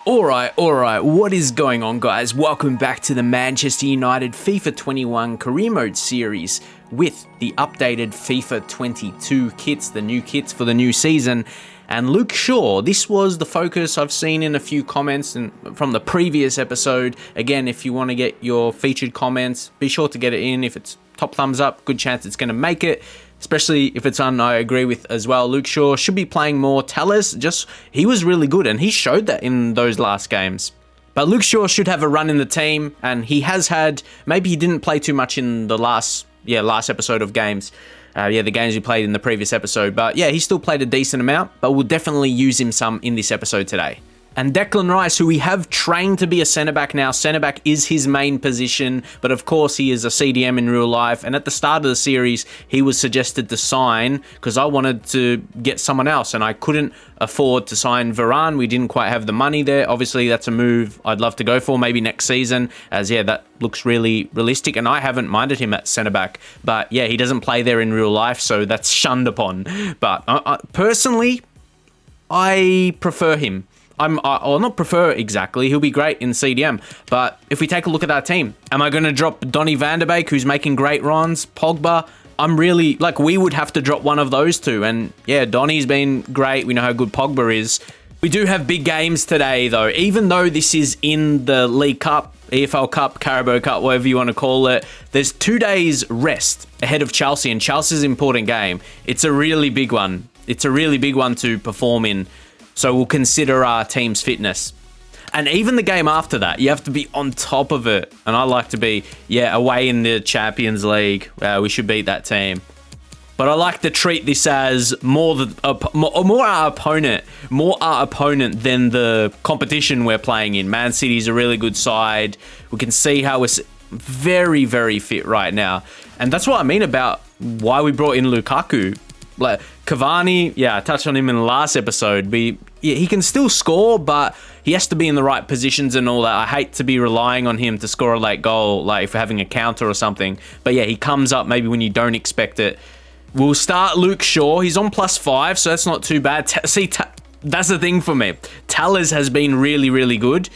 Alright, what is going on, guys? Welcome back to the Manchester United FIFA 21 Career Mode series with the updated FIFA 22 kits, the new kits for the new season. And Luke Shaw, this was the focus I've seen in a few comments and from the previous episode. Again, if you want to get your featured comments, be sure to get it in. If it's top thumbs up, good chance it's going to make it. Especially if it's I agree with as well. Luke Shaw should be playing more. Tellers, he was really good, and he showed that in those last games. But Luke Shaw should have a run in the team, and he has had, maybe he didn't play too much in the last episode of games. The games we played in the previous episode. But yeah, he still played a decent amount, but we'll definitely use him some in this episode today. And Declan Rice, who we have trained to be a centre-back now. Centre-back is his main position, but of course he is a CDM in real life. And at the start of the series, he was suggested to sign because I wanted to get someone else, and I couldn't afford to sign Varane. We didn't quite have the money there. Obviously, that's a move I'd love to go for maybe next season, as that looks really realistic, and I haven't minded him at centre-back. But yeah, he doesn't play there in real life, so that's shunned upon. But personally, I prefer him. I'll not prefer exactly. He'll be great in CDM. But if we take a look at our team, am I going to drop Donny van de Beek, who's making great runs? Pogba? I'm really, we would have to drop one of those two. And yeah, Donny's been great. We know how good Pogba is. We do have big games today, though. Even though this is in the League Cup, EFL Cup, Carabao Cup, whatever you want to call it, there's 2 days rest ahead of Chelsea. And Chelsea's an important game. It's a really big one. It's a really big one to perform in. So we'll consider our team's fitness. And even the game after that, you have to be on top of it. And I like to be, away in the Champions League. We should beat that team. But I like to treat this as more our opponent than the competition we're playing in. Man City's a really good side. We can see how we're very, very fit right now. And that's what I mean about why we brought in Lukaku. Like Cavani, I touched on him in the last episode. He can still score, but he has to be in the right positions and all that. I hate to be relying on him to score a late goal, like if we're having a counter or something. But yeah, he comes up maybe when you don't expect it. We'll start Luke Shaw. He's on +5, so that's not too bad. That's the thing for me. Tellers has been really, really good,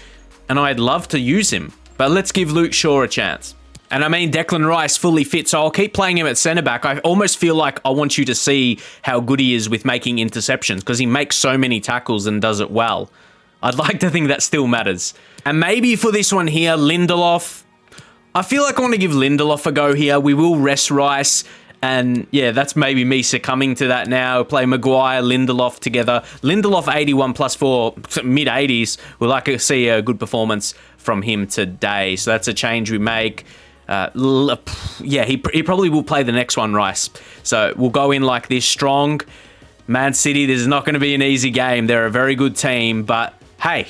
and I'd love to use him. But let's give Luke Shaw a chance. And I mean, Declan Rice fully fit, so I'll keep playing him at centre-back. I almost feel like I want you to see how good he is with making interceptions, because he makes so many tackles and does it well. I'd like to think that still matters. And maybe for this one here, Lindelof. I feel like I want to give Lindelof a go here. We will rest Rice. And yeah, that's maybe me succumbing to that now. Play Maguire, Lindelof together. Lindelof 81 +4, mid-80s. We'd like to see a good performance from him today. So that's a change we make. He probably will play the next one, Rice. So we'll go in like this strong. Man City, this is not going to be an easy game. They're a very good team, but hey,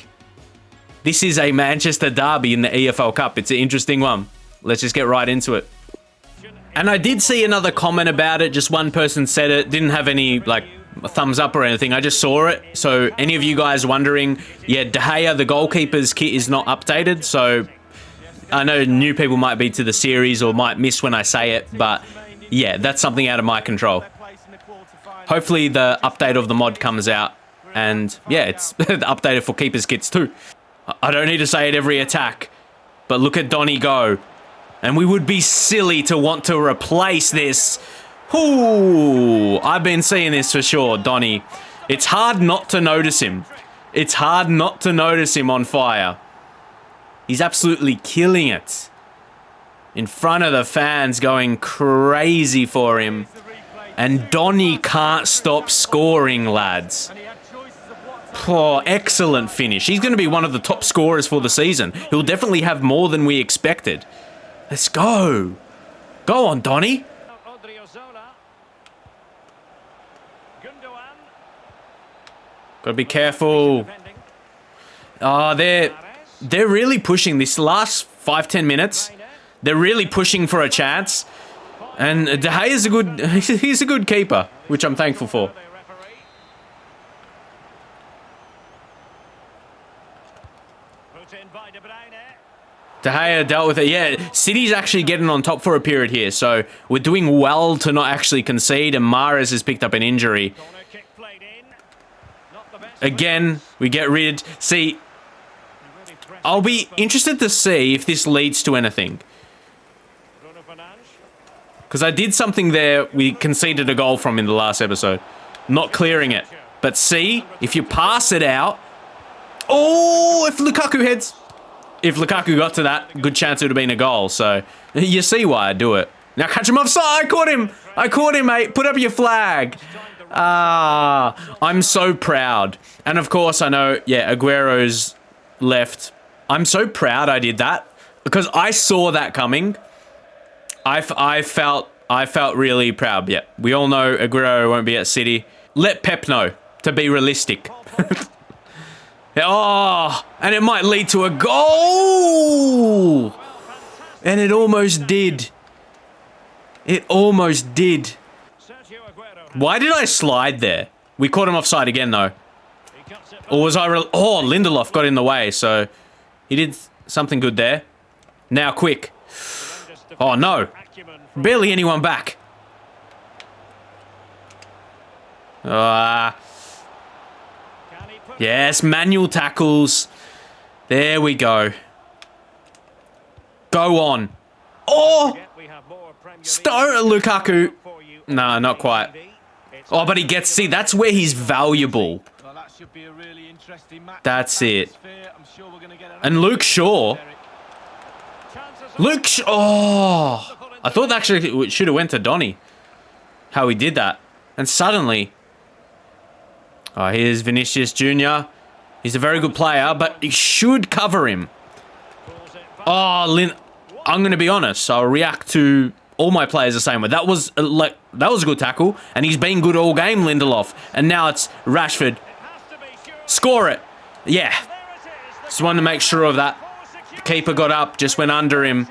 this is a Manchester derby in the EFL Cup. It's an interesting one. Let's just get right into it. And I did see another comment about it. Just one person said it. Didn't have any thumbs up or anything. I just saw it. So any of you guys wondering, De Gea, the goalkeeper's kit is not updated. So I know new people might be to the series or might miss when I say it, but yeah, that's something out of my control. Hopefully the update of the mod comes out, and yeah, it's updated for keepers kits too. I don't need to say it every attack, but look at Donny go. And we would be silly to want to replace this. Ooh, I've been seeing this for sure, Donny. It's hard not to notice him. It's hard not to notice him on fire. He's absolutely killing it. In front of the fans going crazy for him. And Donny can't stop scoring, lads. Oh, excellent finish. He's going to be one of the top scorers for the season. He'll definitely have more than we expected. Let's go. Go on, Donny. Gotta be careful. Oh, they're really pushing this last 5-10 minutes. They're really pushing for a chance. And De Gea is he's a good keeper, which I'm thankful for. De Gea dealt with it. Yeah, City's actually getting on top for a period here, so we're doing well to not actually concede, and Mahrez has picked up an injury. Again, we get rid. See, I'll be interested to see if this leads to anything. Because I did something there we conceded a goal from in the last episode. Not clearing it. But see, if you pass it out... Oh, if Lukaku heads... If Lukaku got to that, good chance it would have been a goal. So, you see why I do it. Now catch him offside. I caught him. I caught him, mate. Put up your flag. I'm so proud. And of course, I know, yeah, Aguero's left. I'm so proud I did that. Because I saw that coming. I felt really proud. Yeah, we all know Aguero won't be at City. Let Pep know to be realistic. Oh, and it might lead to a goal. And it almost did. It almost did. Why did I slide there? We caught him offside again, though. Or was I... Oh, Lindelof got in the way, so he did something good there. Now, quick. Oh, no. Barely anyone back. Yes, manual tackles. There we go. Go on. Oh! Lukaku. No, not quite. Oh, but he gets... See, that's where he's valuable. That's it. And Luke Shaw. Oh! I thought actually it should have went to Donny. How he did that. And suddenly... Oh, here's Vinicius Jr. He's a very good player, but he should cover him. Oh, I'm going to be honest. I'll react to all my players the same way. That was a good tackle, and he's been good all game, Lindelof. And now it's Rashford. Score it. Yeah. Just wanted to make sure of that. The keeper got up, just went under him.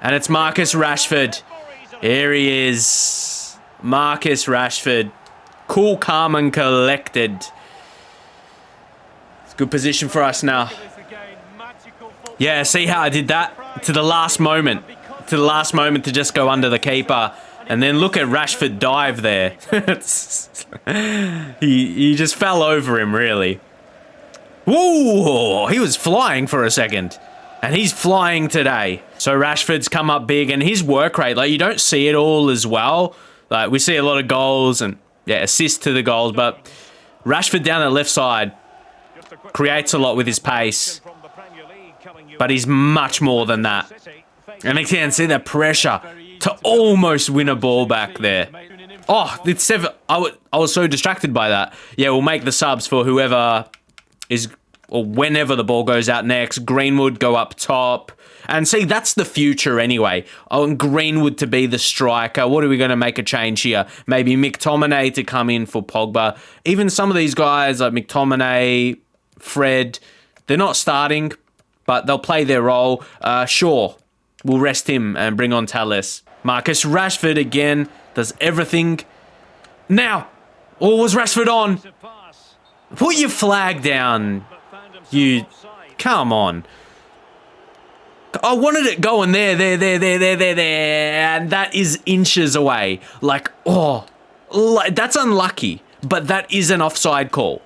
And it's Marcus Rashford. Here he is. Marcus Rashford. Cool, calm, and collected. It's a good position for us now. Yeah, see how I did that? To the last moment. To the last moment to just go under the keeper. And then look at Rashford dive there. he just fell over him, really. Whoa! He was flying for a second. And he's flying today. So Rashford's come up big, and his work rate, like, you don't see it all as well. Like, we see a lot of goals and, yeah, assists to the goals, but Rashford down the left side creates a lot with his pace. But he's much more than that. And you can see the pressure to almost win a ball back there. Oh, it's 7. I was so distracted by that. Yeah, we'll make the subs for whoever is... Or whenever the ball goes out next. Greenwood go up top. And see, that's the future anyway. I want Greenwood to be the striker. What are we going to make a change here? Maybe McTominay to come in for Pogba. Even some of these guys like McTominay, Fred, they're not starting, but they'll play their role. Sure, we'll rest him and bring on Tales. Marcus Rashford again does everything. Now, or was Rashford on? Put your flag down. You, come on. I wanted it going there, and that is inches away. Like, that's unlucky, but that is an offside call.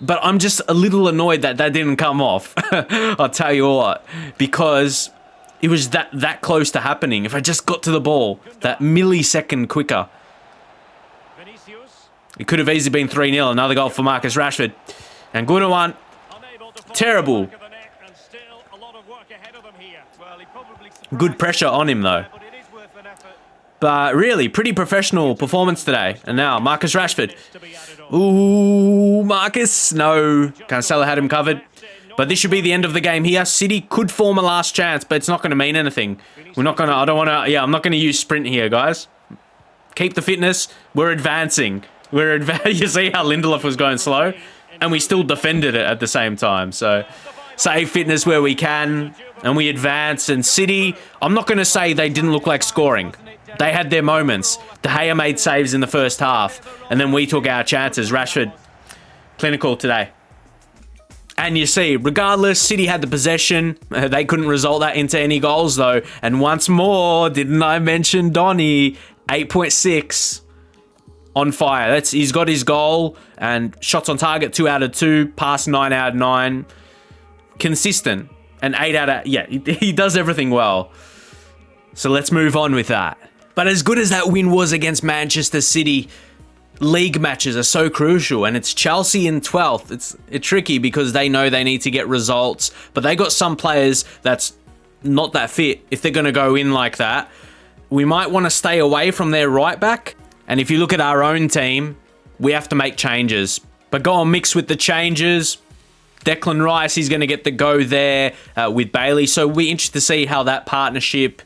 But I'm just a little annoyed that didn't come off. I'll tell you what, because it was that close to happening. If I just got to the ball that millisecond quicker, it could have easily been 3-0. Another goal for Marcus Rashford. And good one. Terrible. Good pressure on him, though. But really, pretty professional performance today. And now, Marcus Rashford. Ooh, Marcus. No. Cancelo had him covered. But this should be the end of the game here. City could form a last chance, but it's not going to mean anything. We're not going to... I don't want to... Yeah, I'm not going to use sprint here, guys. Keep the fitness. We're advancing. You see how Lindelof was going slow? And we still defended it at the same time. So, save fitness where we can. And we advance. And City, I'm not going to say they didn't look like scoring. They had their moments. De Gea made saves in the first half. And then we took our chances. Rashford, clinical today. And you see, regardless, City had the possession. They couldn't result that into any goals, though. And once more, didn't I mention Donny? 8.6. On fire. He's got his goal and shots on target 2 out of 2, pass 9 out of 9. consistent. An 8 out of... Yeah, he does everything well. So let's move on with that. But as good as that win was against Manchester City, league matches are so crucial, and it's Chelsea in 12th. It's tricky because they know they need to get results, but they got some players that's not that fit if they're going to go in like that. We might want to stay away from their right back, and if you look at our own team, we have to make changes. But go on, mix with the changes. Declan Rice, he's going to get the go there with Bailey, so we're interested to see how that partnership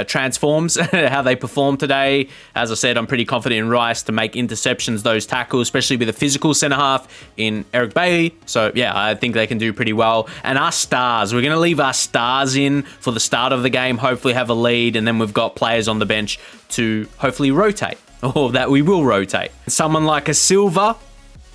transforms, how they perform today. As I said, I'm pretty confident in Rice to make interceptions, those tackles, especially with a physical centre-half in Eric Bailey. So, yeah, I think they can do pretty well. And our stars, we're going to leave our stars in for the start of the game, hopefully have a lead, and then we've got players on the bench to hopefully rotate, or that we will rotate. Someone like a Silva,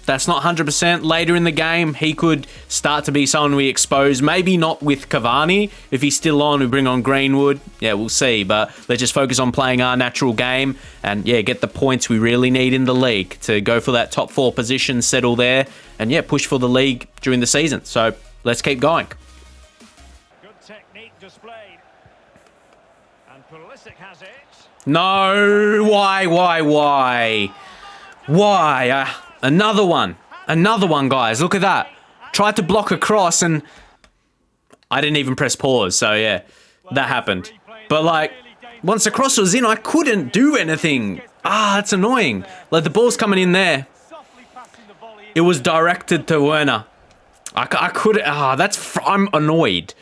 that's not 100% later in the game. He could start to be someone we expose. Maybe not with Cavani. If he's still on, we bring on Greenwood. Yeah, we'll see. But let's just focus on playing our natural game and, yeah, get the points we really need in the league to go for that top 4 position, settle there, and, yeah, push for the league during the season. So let's keep going. Good technique displayed. And Pulisic has it. No, why? Why? Another one, guys. Look at that. Tried to block a cross and I didn't even press pause. So yeah, that happened. But like, once the cross was in, I couldn't do anything. That's annoying. Like the ball's coming in there. It was directed to Werner. I couldn't. I'm annoyed.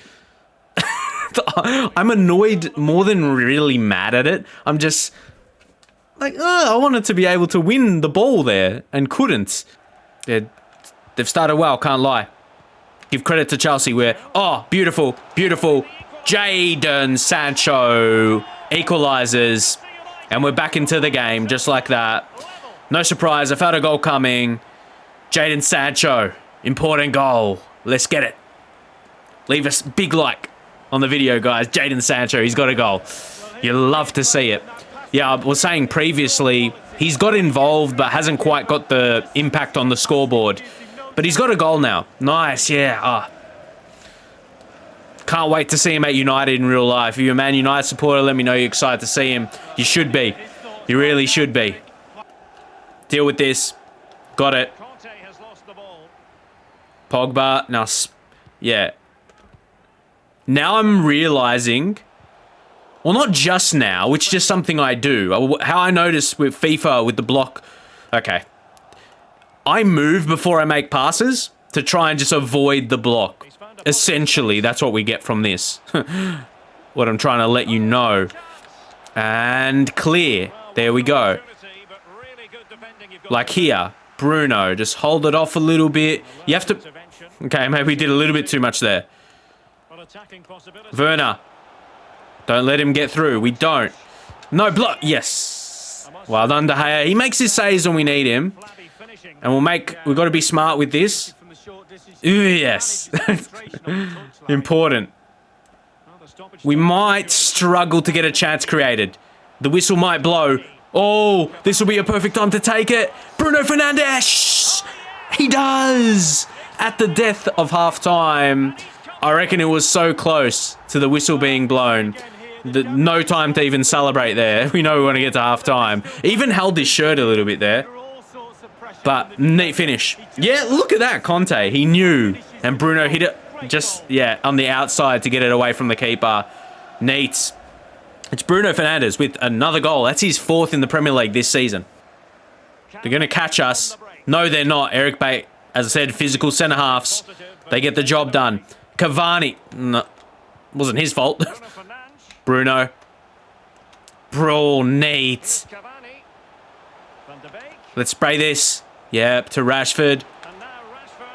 I'm annoyed more than really mad at it. I'm just like, I wanted to be able to win the ball there and couldn't. Yeah, they've started well, can't lie. Give credit to Chelsea where, beautiful. Jadon Sancho equalizes. And we're back into the game just like that. No surprise, I felt a goal coming. Jadon Sancho, important goal. Let's get it. Leave us big like on the video, guys. Jadon Sancho, he's got a goal. You love to see it. Yeah, I was saying previously, he's got involved but hasn't quite got the impact on the scoreboard. But he's got a goal now. Nice, yeah. Can't wait to see him at United in real life. If you're a Man United supporter, let me know you're excited to see him. You should be. You really should be. Deal with this. Got it. Pogba. Now, yeah. Now I'm realizing... Well, not just now, which is just something I do. How I noticed with FIFA, with the block... Okay. I move before I make passes to try and just avoid the block. Essentially, that's what we get from this. What I'm trying to let you know. And clear. There we go. Like here. Bruno, just hold it off a little bit. You have to... Okay, maybe we did a little bit too much there. Werner. Don't let him get through. We don't. No block. Yes. Well done, De Gea. He makes his saves when we need him. And we've got to be smart with this. Ooh, yes. Important. We might struggle to get a chance created. The whistle might blow. Oh, this will be a perfect time to take it. Bruno Fernandes. He does. At the death of half-time. I reckon it was so close to the whistle being blown. No time to even celebrate there. We know we want to get to half-time. Even held his shirt a little bit there. But neat finish. Yeah, look at that, Conte. He knew. And Bruno hit it just, yeah, on the outside to get it away from the keeper. Neat. It's Bruno Fernandes with another goal. That's his 4th in the Premier League this season. They're going to catch us. No, they're not. Eric Bailly, as I said, physical centre-halves. They get the job done. Cavani. No, wasn't his fault. Bruno. Bro, neat. Let's spray this. Yep, to Rashford.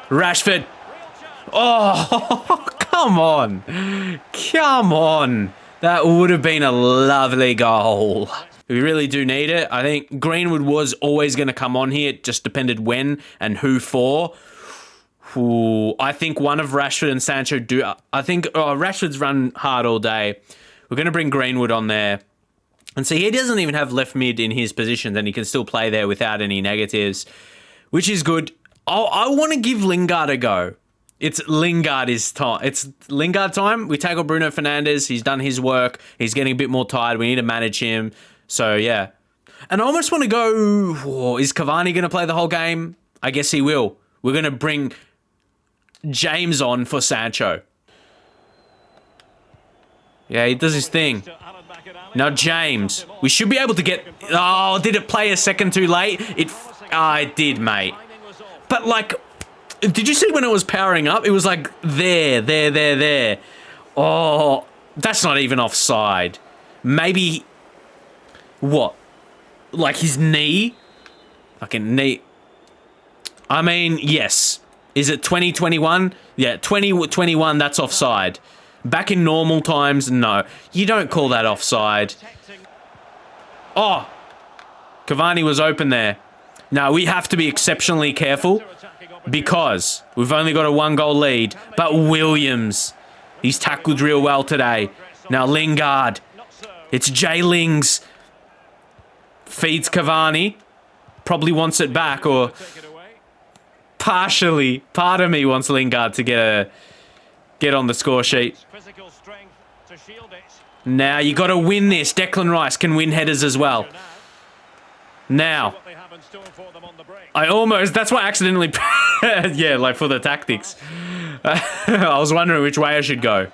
Rashford. Oh, come on. Come on. That would have been a lovely goal. We really do need it. I think Greenwood was always going to come on here. It just depended when and who for. Ooh, I think one of Rashford and Sancho do. I think Rashford's run hard all day. We're going to bring Greenwood on there. And see, he doesn't even have left mid in his positions, and he can still play there without any negatives, which is good. I want to give Lingard a go. It's Lingard time. It's Lingard time. We tackle Bruno Fernandes. He's done his work. He's getting a bit more tired. We need to manage him. So, yeah. And I almost want to go, oh, is Cavani going to play the whole game? I guess he will. We're going to bring James on for Sancho. Yeah, he does his thing. Now James. We should be able to get... Oh, did it play a second too late? It did, mate. But, like... Did you see when it was powering up? It was like, there. Oh, that's not even offside. Maybe... What? Like his knee? Fucking knee. I mean, yes. Is it 2021? Yeah, 2021, that's offside. Back in normal times, no. You don't call that offside. Oh! Cavani was open there. Now, we have to be exceptionally careful because we've only got a 1-goal lead. But Williams, he's tackled real well today. Now, Lingard. It's Jay Lings. Feeds Cavani. Probably wants it back, or partially, part of me wants Lingard to get on the score sheet. Now, you got to win this. Declan Rice can win headers as well. Now, I almost... That's why I accidentally... yeah, like for the tactics. I was wondering which way I should go.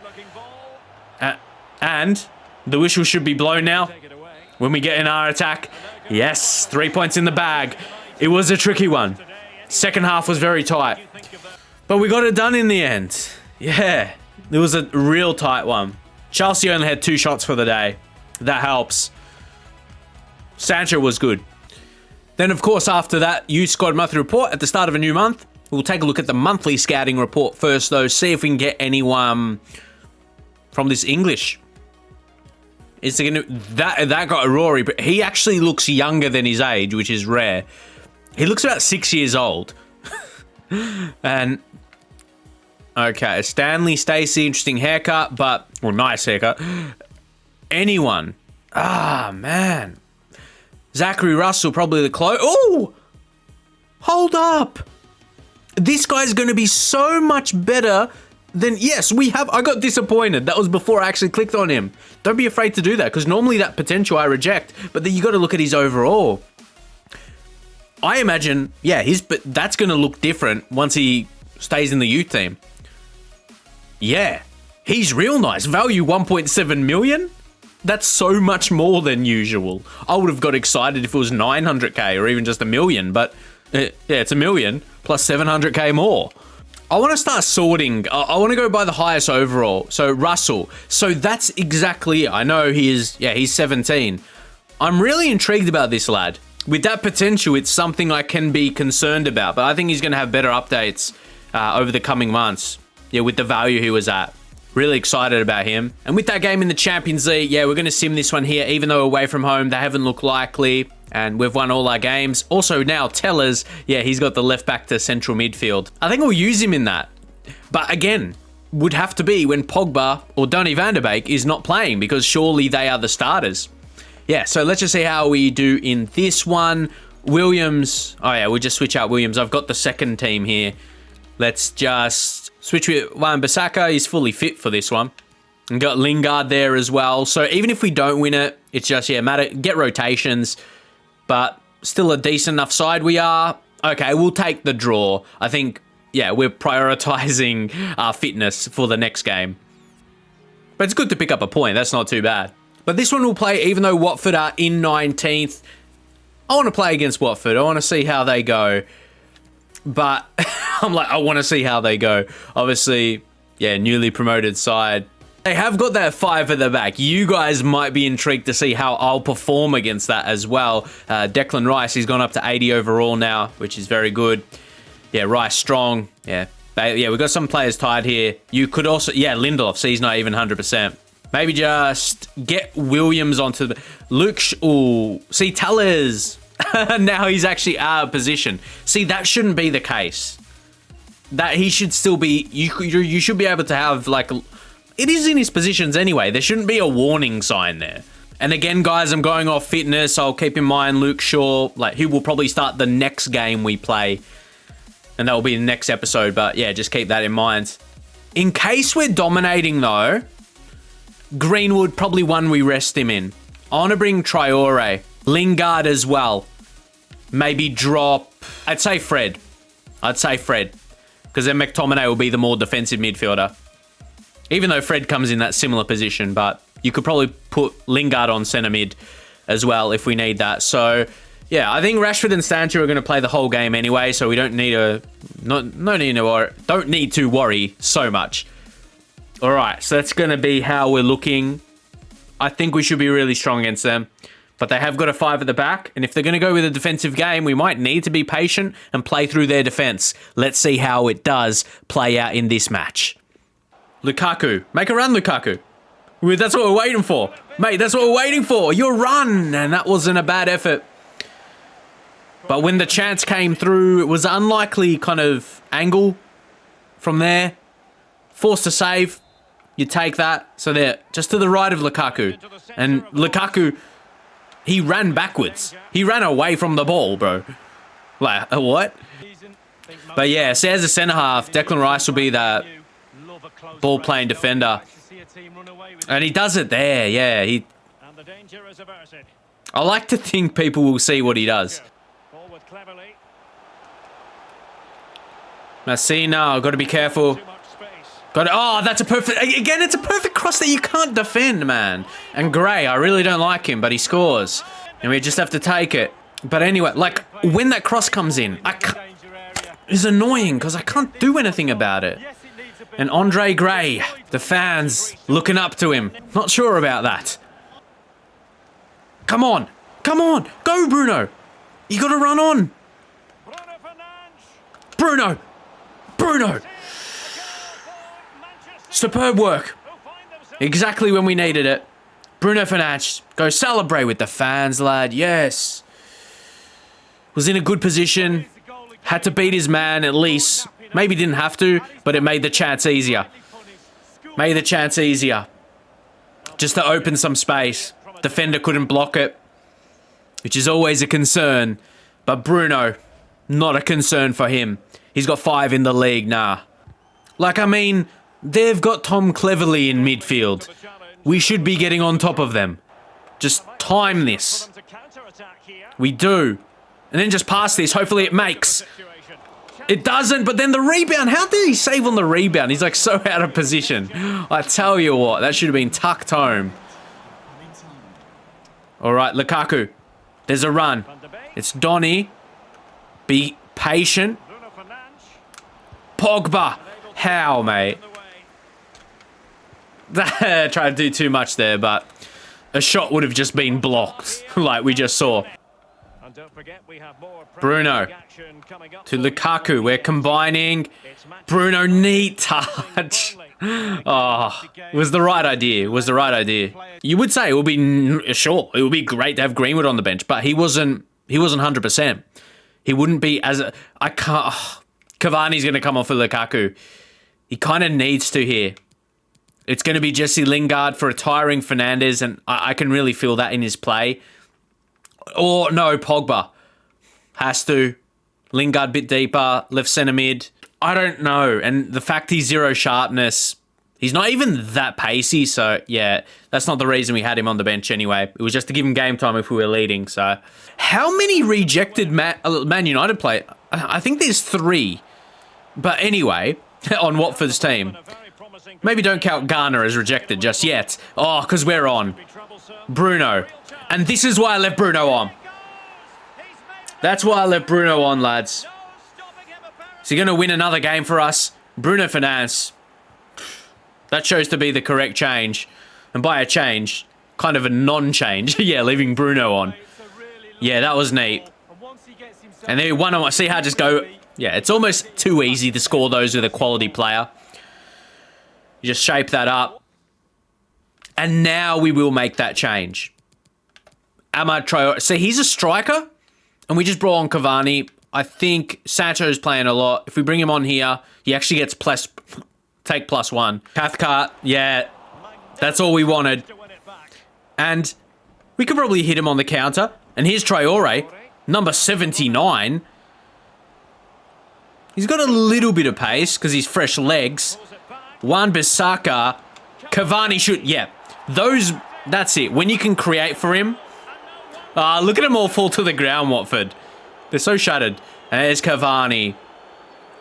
And the whistle should be blown now when we get in our attack. Yes, 3 points in the bag. It was a tricky one. Second half was very tight. But we got it done in the end. Yeah, it was a real tight one. Chelsea only had 2 shots for the day. That helps. Sancho was good. Then, of course, after that, youth squad monthly report at the start of a new month. We'll take a look at the monthly scouting report first, though. See if we can get anyone from this English. Is it gonna that got a Rory, but he actually looks younger than his age, which is rare. He looks about 6 years old. And okay, Stanley Stacey, interesting haircut, but well, nice haircut. Anyone? Ah, man. Zachary Russell, probably the close. Oh, hold up. This guy's going to be so much better than... Yes, we have... I got disappointed. That was before I actually clicked on him. Don't be afraid to do that, because normally that potential I reject, but then you got to look at his overall. I imagine, yeah, but that's going to look different once he stays in the youth team. Yeah, he's real nice. Value 1.7 million? That's so much more than usual. I would have got excited if it was 900k or even just $1 million, but yeah, it's $1 million plus 700k more. I want to start sorting. I want to go by the highest overall. So Russell. So that's exactly it. I know he's 17. I'm really intrigued about this lad. With that potential, it's something I can be concerned about, but I think he's going to have better updates over the coming months. Yeah, with the value he was at. Really excited about him. And with that game in the Champions League, yeah, we're going to sim this one here, even though away from home, they haven't looked likely. And we've won all our games. Also now, Tellers, yeah, he's got the left back to central midfield. I think we'll use him in that. But again, would have to be when Pogba or Donny van der Beek is not playing, because surely they are the starters. Yeah, so let's just see how we do in this one. Williams. Oh yeah, we'll just switch out Williams. I've got the second team here. Let's just switch with Wan-Bissaka. He's fully fit for this one. And got Lingard there as well. So even if we don't win it, it's just, yeah, matter, get rotations. But still a decent enough side we are. Okay, we'll take the draw. I think, yeah, we're prioritizing our fitness for the next game. But it's good to pick up a point. That's not too bad. But this one will play, even though Watford are in 19th. I want to play against Watford. I want to see how they go. But I'm like, I want to see how they go. Obviously, yeah, newly promoted side. They have got that 5 at the back. You guys might be intrigued to see how I'll perform against that as well. Declan Rice, he's gone up to 80 overall now, which is very good. Yeah, Rice strong. Yeah, we've got some players tied here. You could also, yeah, Lindelof, see, he's not even 100%. Maybe just get Williams onto the... Luke, ooh, see, Tellers. Now he's actually out of position. See, that shouldn't be the case. That he should still be... You should be able to have, like... It is in his positions anyway. There shouldn't be a warning sign there. And again, guys, I'm going off fitness. I'll keep in mind Luke Shaw. Like, he will probably start the next game we play. And that will be the next episode. But yeah, just keep that in mind. In case we're dominating though, Greenwood, probably one we rest him in. I want to bring Traore. Lingard as well. Maybe drop... I'd say Fred. Because then McTominay will be the more defensive midfielder. Even though Fred comes in that similar position. But you could probably put Lingard on centre mid as well if we need that. So, yeah, I think Rashford and Sancho are going to play the whole game anyway. So we don't need to... don't need to worry so much. All right, so that's going to be how we're looking. I think we should be really strong against them. But they have got a 5 at the back. And if they're going to go with a defensive game, we might need to be patient and play through their defense. Let's see how it does play out in this match. Lukaku. Make a run, Lukaku. That's what we're waiting for. Mate, that's what we're waiting for. Your run. And that wasn't a bad effort. But when the chance came through, it was an unlikely kind of angle from there. Forced to save. You take that. So there, just to the right of Lukaku. And Lukaku... He ran backwards. He ran away from the ball, bro. Like, what? But yeah, so as a centre-half, Declan Rice will be that ball-playing defender. And he does it there, yeah. I like to think people will see what he does. Messina, got to be careful. Oh, that's a perfect... Again, it's a perfect cross that you can't defend, man. And Gray, I really don't like him, but he scores. And we just have to take it. But anyway, like, when that cross comes in, it's annoying because I can't do anything about it. And Andre Gray, the fans looking up to him. Not sure about that. Come on. Come on. Go, Bruno. You got to run on. Bruno. Bruno. Superb work. Exactly when we needed it. Bruno Fernandes. Go celebrate with the fans, lad. Yes. Was in a good position. Had to beat his man at least. Maybe didn't have to, but it made the chance easier. Made the chance easier. Just to open some space. Defender couldn't block it. Which is always a concern. But Bruno, not a concern for him. He's got 5 in the league, nah. Like, I mean... They've got Tom Cleverley in midfield. We should be getting on top of them. Just time this. We do. And then just pass this. Hopefully it makes. It doesn't, but then the rebound. How did he save on the rebound? He's like so out of position. I tell you what, that should have been tucked home. All right, Lukaku. There's a run. It's Donny. Be patient. Pogba. How, mate? Tried to do too much there, but a shot would have just been blocked, like we just saw. Bruno to Lukaku. We're combining. Bruno, neat touch. Oh, it was the right idea. It was the right idea. You would say it would be, sure, it would be great to have Greenwood on the bench, but he wasn't 100%. He wouldn't be as I can't. Oh, Cavani's going to come off for Lukaku. He kind of needs to here. It's going to be Jesse Lingard for a tiring Fernandes, and I can really feel that in his play. Or, no, Pogba. Has to. Lingard bit deeper, left centre mid. I don't know. And the fact he's 0 sharpness, he's not even that pacey, so, yeah, that's not the reason we had him on the bench anyway. It was just to give him game time if we were leading, so. How many rejected Man United play? I think there's 3. But anyway, on Watford's team. Maybe don't count Garner as rejected just yet. Oh, because we're on. Bruno. And this is why I left Bruno on. That's why I left Bruno on, lads. Is he going to win another game for us? Bruno Fernandes. That shows to be the correct change. And by a change, kind of a non-change. Yeah, leaving Bruno on. Yeah, that was neat. And then one on one. See how I just go... Yeah, it's almost too easy to score those with a quality player. You just shape that up. And now we will make that change. Amad Traore. See, he's a striker. And we just brought on Cavani. I think Sancho's playing a lot. If we bring him on here, he actually gets take +1. Cathcart, yeah. That's all we wanted. And we could probably hit him on the counter. And here's Traore, number 79. He's got a little bit of pace because he's fresh legs. Wan-Bissaka, Cavani shoot. Yeah, those, that's it. When you can create for him. Look at them all fall to the ground, Watford. They're so shattered. And there's Cavani.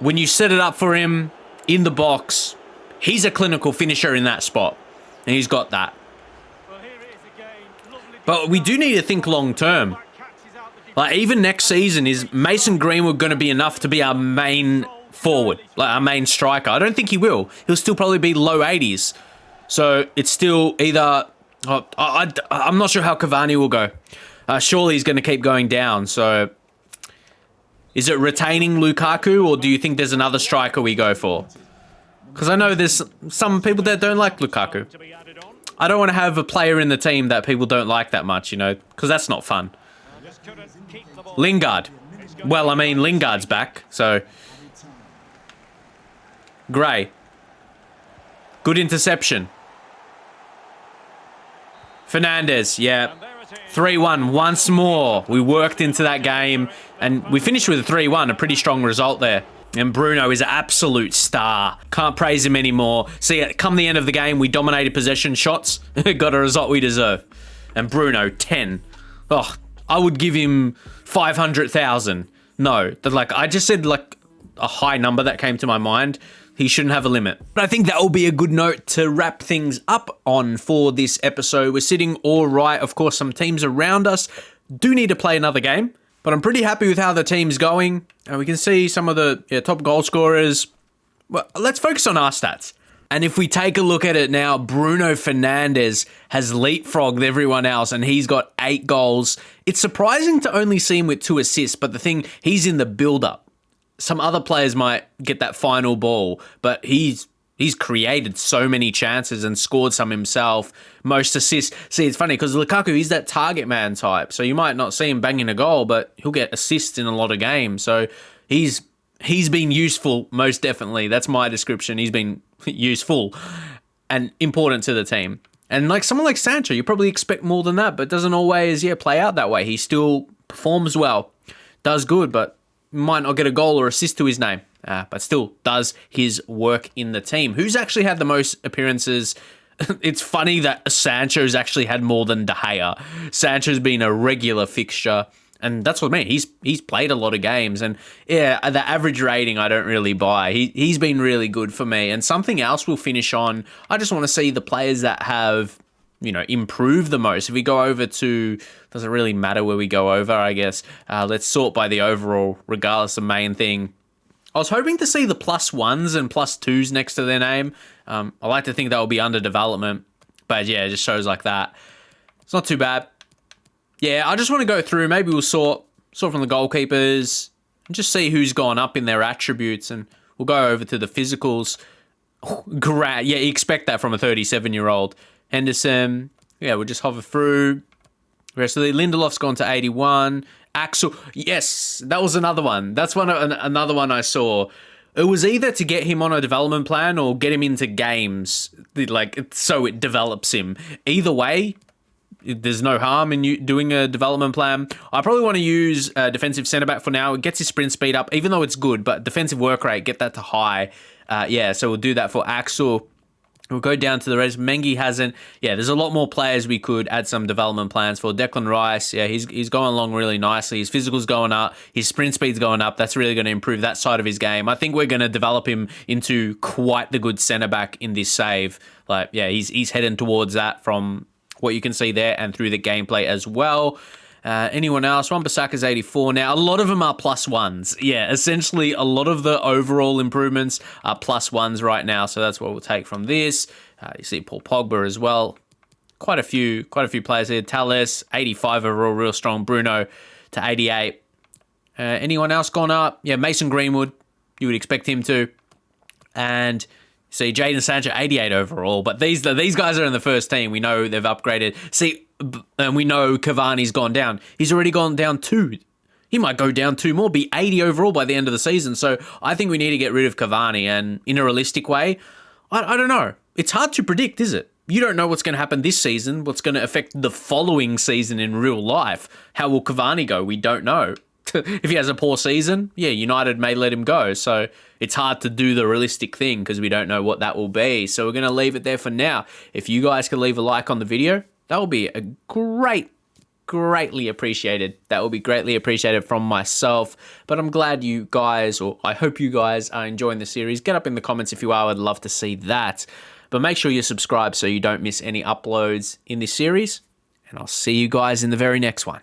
When you set it up for him in the box, he's a clinical finisher in that spot. And he's got that. But we do need to think long term. Like, even next season, is Mason Greenwood going to be enough to be our main forward, like our main striker? I don't think he will. He'll still probably be low 80s. So it's still either... I'm not sure how Cavani will go. Surely he's going to keep going down. So is it retaining Lukaku, or do you think there's another striker we go for? Because I know there's some people that don't like Lukaku. I don't want to have a player in the team that people don't like that much, you know, because that's not fun. Lingard. Well, I mean, Lingard's back, so... Gray. Good interception. Fernandez, yeah. 3-1 once more. We worked into that game, and we finished with a 3-1, a pretty strong result there. And Bruno is an absolute star. Can't praise him anymore. See, come the end of the game, we dominated possession shots. Got a result we deserve. And Bruno, 10. Oh, I would give him 500,000. No, I just said like a high number that came to my mind. He shouldn't have a limit. But I think that will be a good note to wrap things up on for this episode. We're sitting all right. Of course, some teams around us do need to play another game. But I'm pretty happy with how the team's going. And we can see some of the top goal scorers. Well, let's focus on our stats. And if we take a look at it now, Bruno Fernandes has leapfrogged everyone else, and he's got 8 goals. It's surprising to only see him with 2 assists, but the thing, he's in the build-up. Some other players might get that final ball, but he's created so many chances and scored some himself. Most assists. See, it's funny because Lukaku, he's that target man type. So you might not see him banging a goal, but he'll get assists in a lot of games. So he's been useful, most definitely. That's my description. He's been useful and important to the team. And like someone like Sancho, you probably expect more than that, but doesn't always play out that way. He still performs well, does good, but might not get a goal or assist to his name. But still does his work in the team. Who's actually had the most appearances? It's funny that Sancho's actually had more than De Gea. Sancho's been a regular fixture, and that's what I mean. He's played a lot of games, and yeah, the average rating I don't really buy. He's been really good for me. And something else we'll finish on. I just want to see the players that have improved the most. If we go over to, doesn't really matter where we go over, I guess. Let's sort by the overall, regardless of the main thing. I was hoping to see the +1s and +2s next to their name. I like to think that will be under development. But yeah, it just shows like that. It's not too bad. Yeah, I just want to go through. Maybe we'll sort from the goalkeepers and just see who's gone up in their attributes. And we'll go over to the physicals. Great. Yeah, you expect that from a 37-year-old. Henderson. Yeah, we'll just hover through. So Lindelof's gone to 81. Axel, yes, that was another one. That's another one I saw. It was either to get him on a development plan or get him into games, so it develops him. Either way, there's no harm in you doing a development plan. I probably want to use a defensive centre-back for now. It gets his sprint speed up, even though it's good, but defensive work rate, get that to high. So we'll do that for Axel. We'll go down to the rest. Mengi hasn't. Yeah, there's a lot more players we could add some development plans for. Declan Rice, yeah, he's going along really nicely. His physical's going up. His sprint speed's going up. That's really going to improve that side of his game. I think we're going to develop him into quite the good centre-back in this save. He's heading towards that from what you can see there and through the gameplay as well. Anyone else? Wan-Bissaka's 84 now. A lot of them are +1s. Yeah, essentially a lot of the overall improvements are +1s right now. So that's what we'll take from this. You see Paul Pogba as well. Quite a few players here. Tales, 85 overall, real strong. Bruno to 88. Anyone else gone up? Yeah, Mason Greenwood. You would expect him to. And see Jadon Sancho, 88 overall. But these guys are in the first team. We know they've upgraded. See, and we know Cavani's gone down. He's already gone down 2. He might go down 2 more, be 80 overall by the end of the season. So I think we need to get rid of Cavani. And in a realistic way, I don't know. It's hard to predict, is it? You don't know what's going to happen this season, what's going to affect the following season in real life. How will Cavani go? We don't know. if he has a poor season, yeah, United may let him go. So it's hard to do the realistic thing because we don't know what that will be. So we're going to leave it there for now. If you guys could leave a like on the video, that will be a greatly appreciated. That will be greatly appreciated from myself. But I'm glad you guys, or I hope you guys are enjoying the series. Get up in the comments if you are. I'd love to see that. But make sure you subscribe so you don't miss any uploads in this series. And I'll see you guys in the very next one.